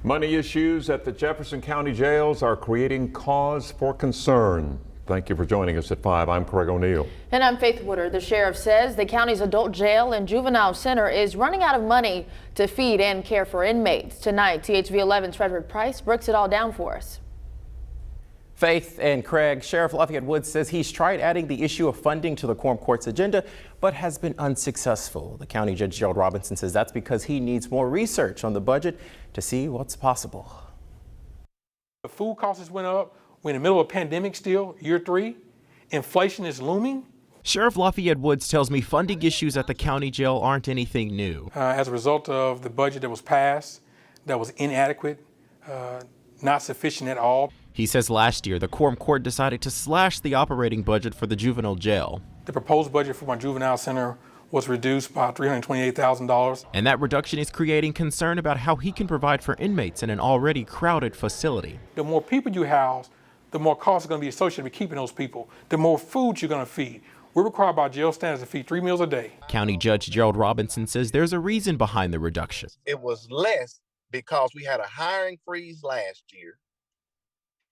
Money issues at the Jefferson County jails are creating cause for concern. Thank you for joining us at 5. I'm Craig O'Neill. And I'm Faith Wooder. The sheriff says the county's adult jail and juvenile center is running out of money to feed and care for inmates. Tonight, THV 11's Frederick Price breaks it all down for us. Faith and Craig, Sheriff Lafayette Woods says he's tried adding the issue of funding to the quorum court's agenda, but has been unsuccessful. The county judge, Gerald Robinson, says that's because he needs more research on the budget to see what's possible. The food costs went up. We're in the middle of a pandemic still, year 3. Inflation is looming. Sheriff Lafayette Woods tells me funding issues at the county jail aren't anything new. As a result of the budget that was passed, that was inadequate, not sufficient at all. He says last year the quorum court decided to slash the operating budget for the juvenile jail. The proposed budget for my juvenile center was reduced by $328,000. And that reduction is creating concern about how he can provide for inmates in an already crowded facility. The more people you house, the more costs are going to be associated with keeping those people, the more food you're going to feed. We're required by jail standards to feed 3 meals a day. County Judge Gerald Robinson says there's a reason behind the reduction. It was less because we had a hiring freeze last year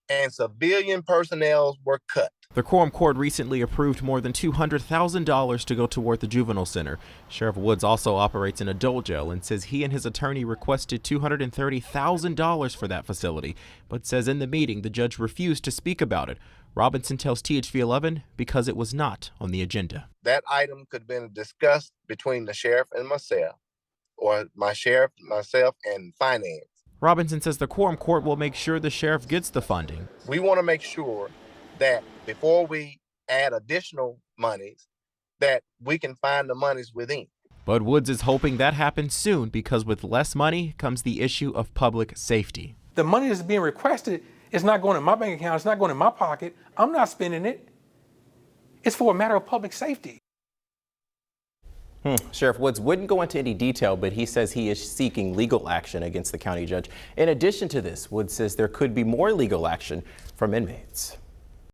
and civilian personnel were cut. The quorum court recently approved more than $200,000 to go toward the juvenile center. Sheriff Woods also operates an adult jail and says he and his attorney requested $230,000 for that facility, but says in the meeting the judge refused to speak about it. Robinson tells THV 11 because it was not on the agenda. That item could have been discussed between the sheriff and myself, or myself and finance. Robinson says the quorum court will make sure the sheriff gets the funding. We want to make sure that before we add additional monies, that we can find the monies within. But Woods is hoping that happens soon because with less money comes the issue of public safety. The money that's being requested is not going in my bank account. It's not going in my pocket. I'm not spending it. It's for a matter of public safety. Sheriff Woods wouldn't go into any detail, but he says he is seeking legal action against the county judge. In addition to this, Woods says there could be more legal action from inmates.